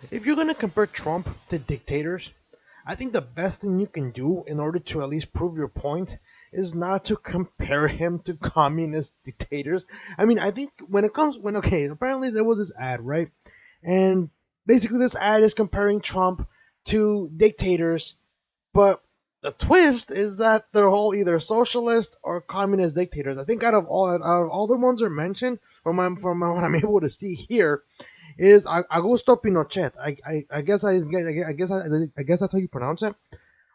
If you're gonna compare Trump to dictators, I think the best thing you can do in order to at least prove your point is not to compare him to communist dictators. I mean, I think when okay, apparently there was this ad, right? And basically this ad is comparing Trump to dictators, but the twist is that they're all either socialist or communist dictators. I think out of all the ones that are mentioned from what I'm able to see here, is Augusto Pinochet. I guess that's how you pronounce it.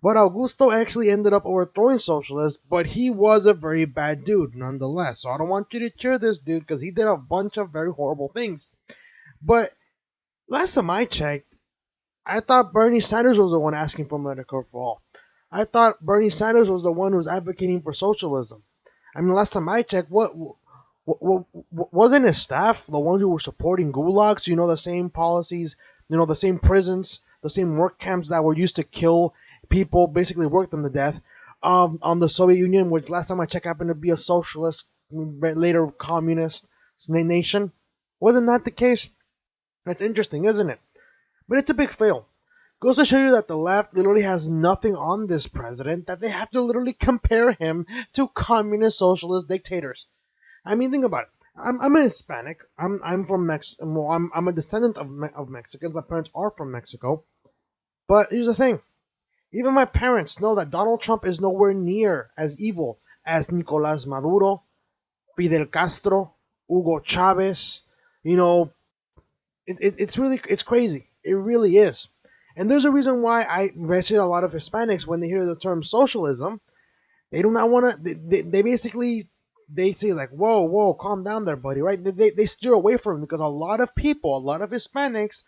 But Augusto actually ended up overthrowing socialists, but he was a very bad dude nonetheless. So I don't want you to cheer this dude because he did a bunch of very horrible things. But last time I checked, I thought Bernie Sanders was the one asking for Medicare for all. I thought Bernie Sanders was the one who was advocating for socialism. I mean, last time I checked, wasn't his staff the ones who were supporting gulags? You know, the same policies, the same prisons, the same work camps that were used to kill people, basically work them to death. On the Soviet Union, which last time I checked happened to be a socialist, later communist nation. Wasn't that the case? That's interesting, isn't it? But it's a big fail. Goes to show you that the left literally has nothing on this president, that they have to literally compare him to communist socialist dictators. I mean, think about it. I'm a Hispanic. I'm from Mexico. Well, I'm a descendant of Mexicans. My parents are from Mexico. But here's the thing. Even my parents know that Donald Trump is nowhere near as evil as Nicolás Maduro, Fidel Castro, Hugo Chavez. You know, it's crazy. It really is. And there's a reason why I mention a lot of Hispanics when they hear the term socialism, they do not want to. They basically they say like, whoa, calm down there, buddy, right? They steer away from it because a lot of people, a lot of Hispanics,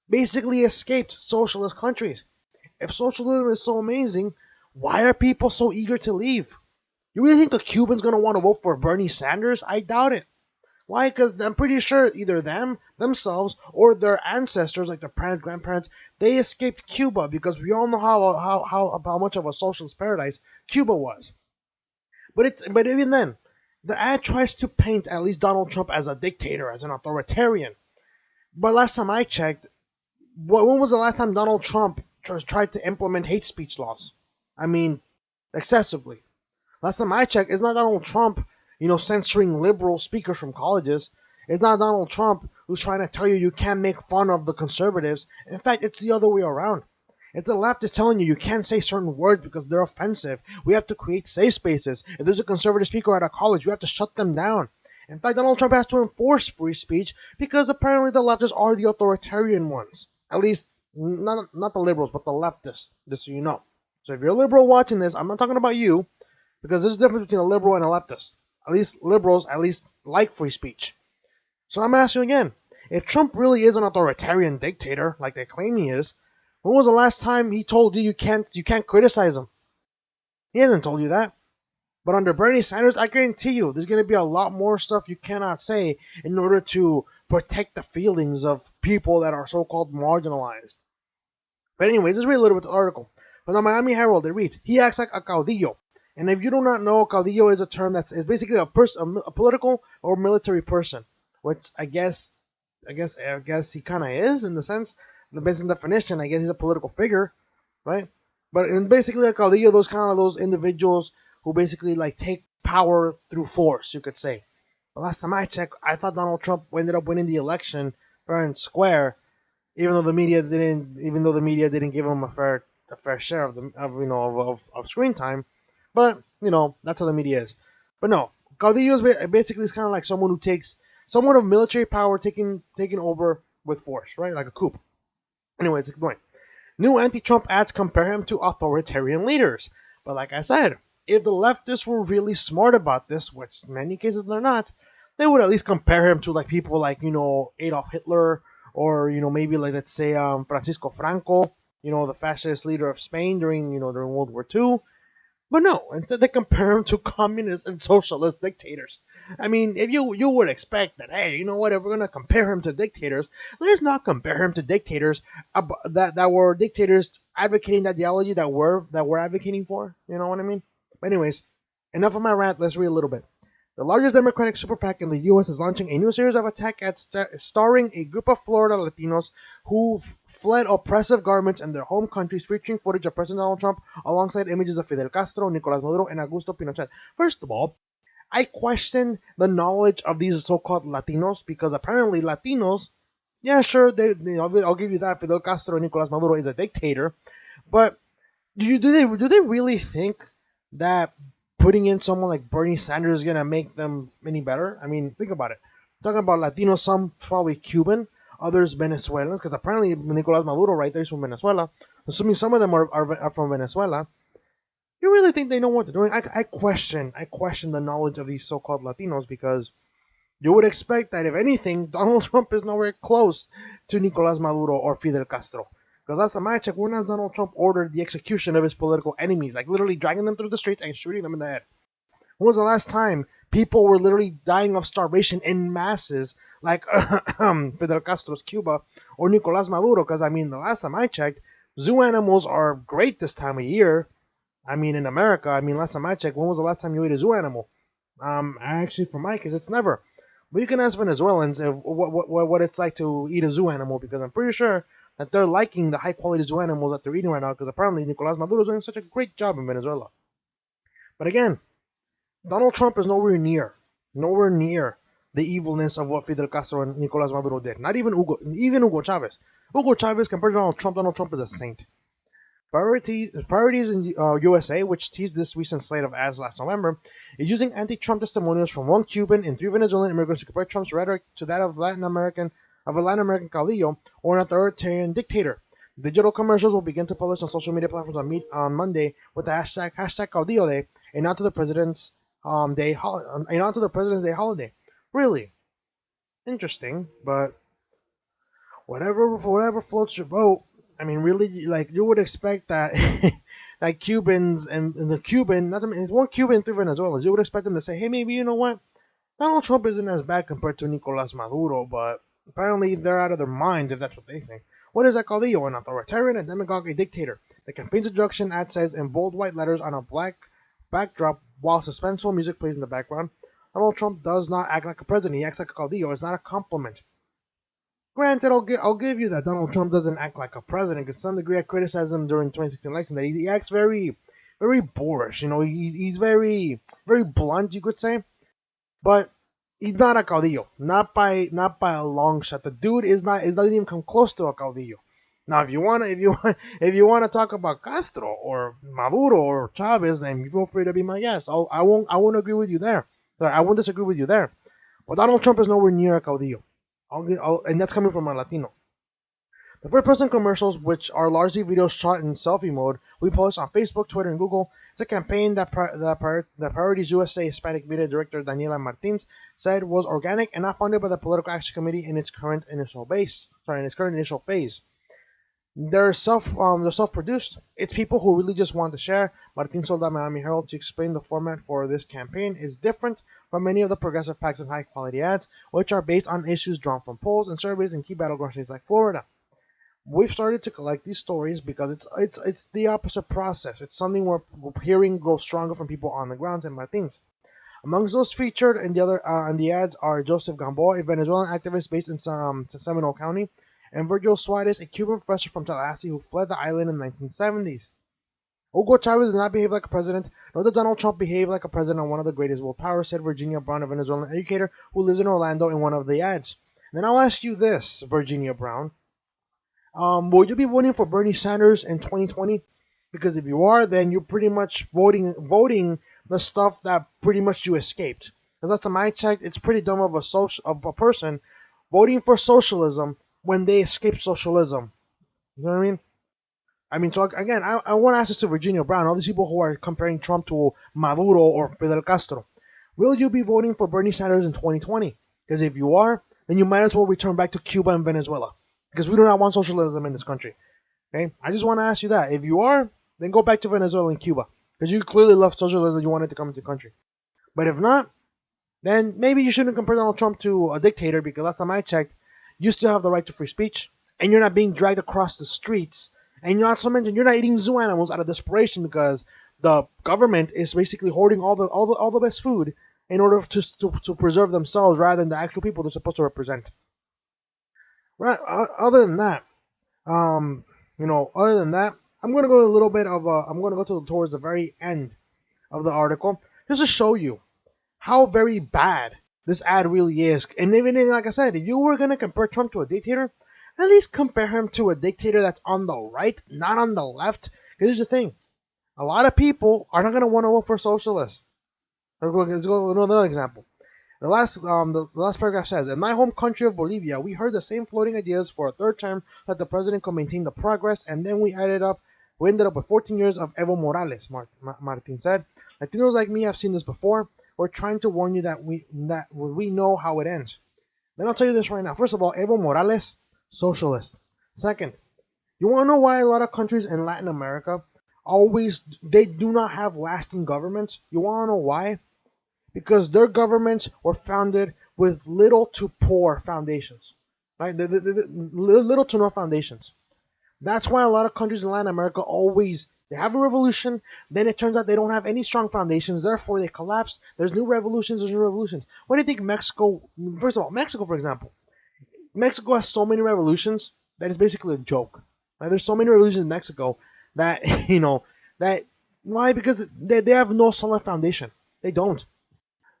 basically escaped socialist countries. If socialism is so amazing, why are people so eager to leave? You really think the Cubans gonna want to vote for Bernie Sanders? I doubt it. Why? Because I'm pretty sure either themselves, or their ancestors, like their parents, grandparents, they escaped Cuba because we all know how much of a socialist paradise Cuba was. But even then, the ad tries to paint at least Donald Trump as a dictator, as an authoritarian. But last time I checked, when was the last time Donald Trump tried to implement hate speech laws? I mean, excessively. Last time I checked, it's not Donald Trump, censoring liberal speakers from colleges. It's not Donald Trump who's trying to tell you can't make fun of the conservatives. In fact, it's the other way around. If the left is telling you can't say certain words because they're offensive, we have to create safe spaces. If there's a conservative speaker at a college, we have to shut them down. In fact, Donald Trump has to enforce free speech because apparently the leftists are the authoritarian ones. At least, not the liberals, but the leftists, just so you know. So if you're a liberal watching this, I'm not talking about you, because there's a difference between a liberal and a leftist. At least liberals like free speech. So I'm asking you again, if Trump really is an authoritarian dictator like they claim he is, when was the last time he told you you can't criticize him? He hasn't told you that. But under Bernie Sanders, I guarantee you there's going to be a lot more stuff you cannot say in order to protect the feelings of people that are so-called marginalized. But anyways, let's read a little bit of the article. From the Miami Herald, it reads, he acts like a caudillo. And if you do not know, caudillo is a term that's is basically a political or military person, which I guess he kind of is in the sense, the basic definition. I guess he's a political figure, right? But in basically a caudillo, those individuals who basically like take power through force, you could say. The last time I checked, I thought Donald Trump ended up winning the election fair and square, even though the media didn't give him a fair share of screen time. But that's how the media is. But no, caudillo is basically is kind of like someone who takes someone of military power taking over with force, right? Like a coup. Anyways, going. New anti-Trump ads compare him to authoritarian leaders. But like I said, if the leftists were really smart about this, which in many cases they're not, they would at least compare him to like people like Adolf Hitler, or maybe like, let's say, Francisco Franco, the fascist leader of Spain during World War II. But no, instead they compare him to communist and socialist dictators. I mean, if you would expect that, hey, you know what? If we're gonna compare him to dictators, let's not compare him to dictators that were dictators advocating the ideology that we're advocating for. You know what I mean? But anyways, enough of my rant. Let's read a little bit. The largest Democratic super PAC in the U.S. is launching a new series of attacks starring a group of Florida Latinos who fled oppressive governments in their home countries, featuring footage of President Donald Trump alongside images of Fidel Castro, Nicolás Maduro, and Augusto Pinochet. First of all, I question the knowledge of these so-called Latinos because apparently Latinos, yeah, sure, I'll give you that. Fidel Castro, Nicolás Maduro is a dictator, but do they really think that putting in someone like Bernie Sanders is gonna make them any better? I mean, think about it. Talking about Latinos, some probably Cuban, others Venezuelans, because apparently Nicolás Maduro right there is from Venezuela. Assuming some of them are from Venezuela, you really think they know what they're doing? I question the knowledge of these so-called Latinos because you would expect that if anything, Donald Trump is nowhere close to Nicolás Maduro or Fidel Castro. Because last time I checked, when has Donald Trump ordered the execution of his political enemies, like literally dragging them through the streets and shooting them in the head? When was the last time people were literally dying of starvation in masses, like Fidel Castro's Cuba or Nicolás Maduro? Because I mean, the last time I checked, zoo animals are great this time of year. I mean, in America, I mean, last time I checked, when was the last time you ate a zoo animal? Actually, for my case, it's never. But you can ask Venezuelans if, what it's like to eat a zoo animal because I'm pretty sure that they're liking the high quality zoo animals that they're eating right now because apparently Nicolás Maduro is doing such a great job in Venezuela. But again, Donald Trump is nowhere near the evilness of what Fidel Castro and Nicolás Maduro did. Not even Hugo Chavez. Hugo Chavez compared to Donald Trump is a saint. Priorities in USA, which teased this recent slate of ads last November, is using anti-Trump testimonials from one Cuban and three Venezuelan immigrants to compare Trump's rhetoric to that of a Latin American caudillo or an authoritarian dictator. Digital commercials will begin to publish on social media platforms on Monday with the hashtag Caudillo Day, and not to the President's Day holiday. Really interesting, but whatever floats your boat. I mean, really, like you would expect that, like Cubans and the Cuban, not to mention, it's one Cuban, three Venezuelans. You would expect them to say, hey, maybe you know what, Donald Trump isn't as bad compared to Nicolás Maduro, but apparently they're out of their mind if that's what they think. What is a caudillo? An authoritarian, a demagogue, a dictator. The campaign's introduction ad says in bold white letters on a black backdrop while suspenseful music plays in the background. Donald Trump does not act like a president. He acts like a caudillo. It's not a compliment. Granted, I'll give you that Donald Trump doesn't act like a president. To some degree, I criticized him during 2016 election that he acts very boorish. You know, he's very blunt, you could say. But he's not a caudillo, not by a long shot. The dude doesn't even come close to a caudillo. Now, if you wanna talk about Castro or Maduro or Chavez, then feel free to be my guest. I won't agree with you there. Sorry, I won't disagree with you there. But Donald Trump is nowhere near a caudillo. And that's coming from a Latino. The first-person commercials, which are largely videos shot in selfie mode, we post on Facebook, Twitter, and Google. It's a campaign that Priorities USA Hispanic Media Director Daniela Martins said was organic and not funded by the Political Action Committee in its current initial phase. They're self-produced. It's people who really just want to share. Martin told the Miami Herald to explain the format for this campaign is different from many of the progressive PACs and high-quality ads, which are based on issues drawn from polls and surveys in key battleground states like Florida. We've started to collect these stories because it's the opposite process. It's something we're hearing grow stronger from people on the ground and Martins. Amongst those featured in the ads are Joseph Gamboa, a Venezuelan activist based in Seminole County, and Virgil Suarez, a Cuban professor from Tallahassee who fled the island in the 1970s. Hugo Chavez does not behave like a president, nor does Donald Trump behave like a president or one of the greatest world powers, said Virginia Brown, a Venezuelan educator who lives in Orlando, in one of the ads. Then I'll ask you this, Virginia Brown. Will you be voting for Bernie Sanders in 2020? Because if you are, then you're pretty much voting the stuff that pretty much you escaped. Because last time I checked, it's pretty dumb of a person voting for socialism when they escape socialism. You know what I mean? So again, I want to ask this to Virginia Brown, all these people who are comparing Trump to Maduro or Fidel Castro. Will you be voting for Bernie Sanders in 2020? Because if you are, then you might as well return back to Cuba and Venezuela. Because we do not want socialism in this country. Okay? I just want to ask you that. If you are, then go back to Venezuela and Cuba. Because you clearly love socialism and you want it to come into the country. But if not, then maybe you shouldn't compare Donald Trump to a dictator, because last time I checked, you still have the right to free speech, and you're not being dragged across the streets, and not to mention you're not eating zoo animals out of desperation because the government is basically hoarding all the best food in order to preserve themselves rather than the actual people they're supposed to represent. Right. Other than that, um, other than that, I'm gonna go a little bit of I'm gonna go towards the very end of the article just to show you how very bad this ad really is. And even like I said, if you were gonna compare Trump to a dictator, at least compare him to a dictator that's on the right, not on the left. Because here's the thing: a lot of people are not gonna want to vote for socialists. Let's go another example. The last paragraph says, "In my home country of Bolivia, we heard the same floating ideas for a third term that the president could maintain the progress, and then we ended up with 14 years of Evo Morales." Martin said, "Latinos like me have seen this before. We're trying to warn you that we know how it ends." Then I'll tell you this right now. First of all, Evo Morales, socialist. Second, you want to know why a lot of countries in Latin America they do not have lasting governments? You want to know why? Because their governments were founded with little to poor foundations, right? Little to no foundations. That's why a lot of countries in Latin America they have a revolution, then it turns out they don't have any strong foundations, therefore they collapse. There's new revolutions, What do you think Mexico? First of all, Mexico, for example, Mexico has so many revolutions that it's basically a joke. Right? There's so many revolutions in Mexico that that why? Because they have no solid foundation. They don't.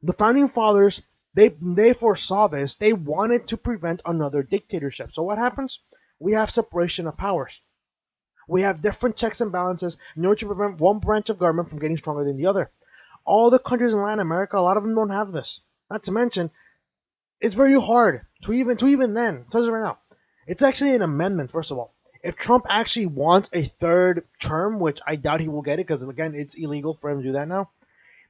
The founding fathers they foresaw this. They wanted to prevent another dictatorship. So what happens? We have separation of powers. We have different checks and balances in order to prevent one branch of government from getting stronger than the other. All the countries in Latin America, a lot of them don't have this. Not to mention, it's very hard to even then. Tell you right now, it's actually an amendment. First of all, if Trump actually wants a third term, which I doubt he will get it because again, it's illegal for him to do that now.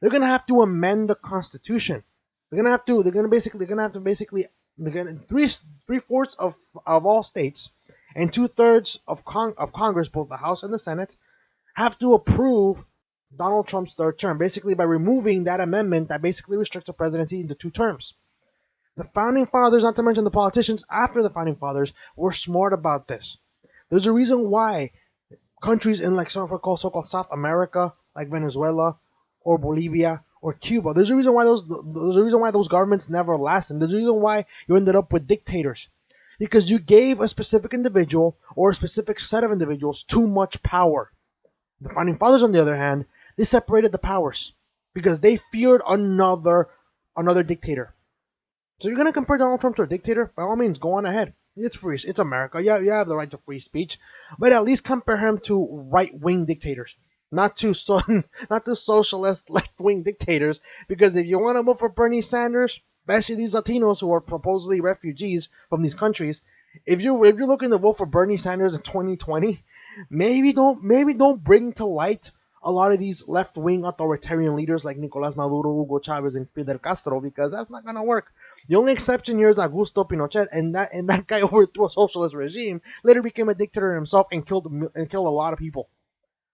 They're gonna have to amend the Constitution. They're gonna have to. They're gonna three-fourths of all states and two-thirds of Congress, both the House and the Senate, have to approve Donald Trump's third term, basically by removing that amendment that basically restricts the presidency into 2 terms. The founding fathers, not to mention the politicians after the founding fathers, were smart about this. There's a reason why countries in like so-called South America, like Venezuela or Bolivia or Cuba, there's a reason why those governments never lasted. There's a reason why you ended up with dictators, because you gave a specific individual or a specific set of individuals too much power. The founding fathers, on the other hand, they separated the powers because they feared another dictator. So you're gonna compare Donald Trump to a dictator? By all means, go on ahead. It's free. It's America. Yeah, you have the right to free speech, but at least compare him to right-wing dictators, not to socialist left-wing dictators. Because if you want to vote for Bernie Sanders, especially these Latinos who are supposedly refugees from these countries, if you're looking to vote for Bernie Sanders in 2020, maybe don't bring to light a lot of these left-wing authoritarian leaders like Nicolás Maduro, Hugo Chavez, and Fidel Castro, because that's not gonna work. The only exception here is Augusto Pinochet, and that guy overthrew a socialist regime, later became a dictator himself, and killed a lot of people.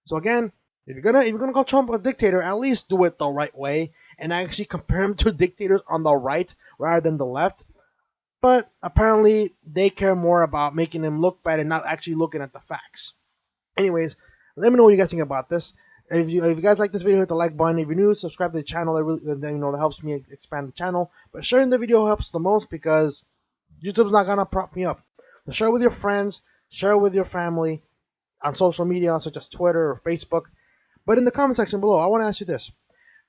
So again, if you're gonna call Trump a dictator, at least do it the right way and actually compare him to dictators on the right rather than the left. But apparently, they care more about making him look bad and not actually looking at the facts. Anyways, let me know what you guys think about this. If you guys like this video, hit the like button. If you're new, subscribe to the channel. That helps me expand the channel. But sharing the video helps the most because YouTube's not gonna prop me up. So share it with your friends, share it with your family on social media such as Twitter or Facebook. But in the comment section below, I want to ask you this: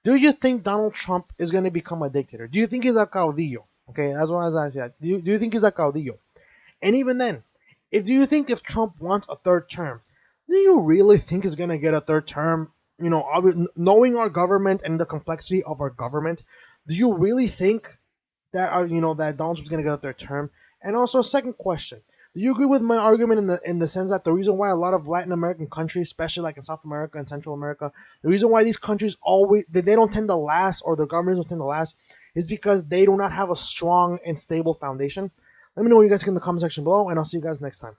do you think Donald Trump is going to become a dictator? Do you think he's a caudillo? Okay, that's what I was asking. Do you think he's a caudillo? And even then, if Trump wants a third term, do you really think he's gonna get a third term? Knowing our government and the complexity of our government, do you really think that Donald Trump's gonna get a third term? And also, second question: do you agree with my argument in the sense that the reason why a lot of Latin American countries, especially like in South America and Central America, the reason why these countries they don't tend to last, or their governments don't tend to last, is because they do not have a strong and stable foundation? Let me know what you guys think in the comment section below, and I'll see you guys next time.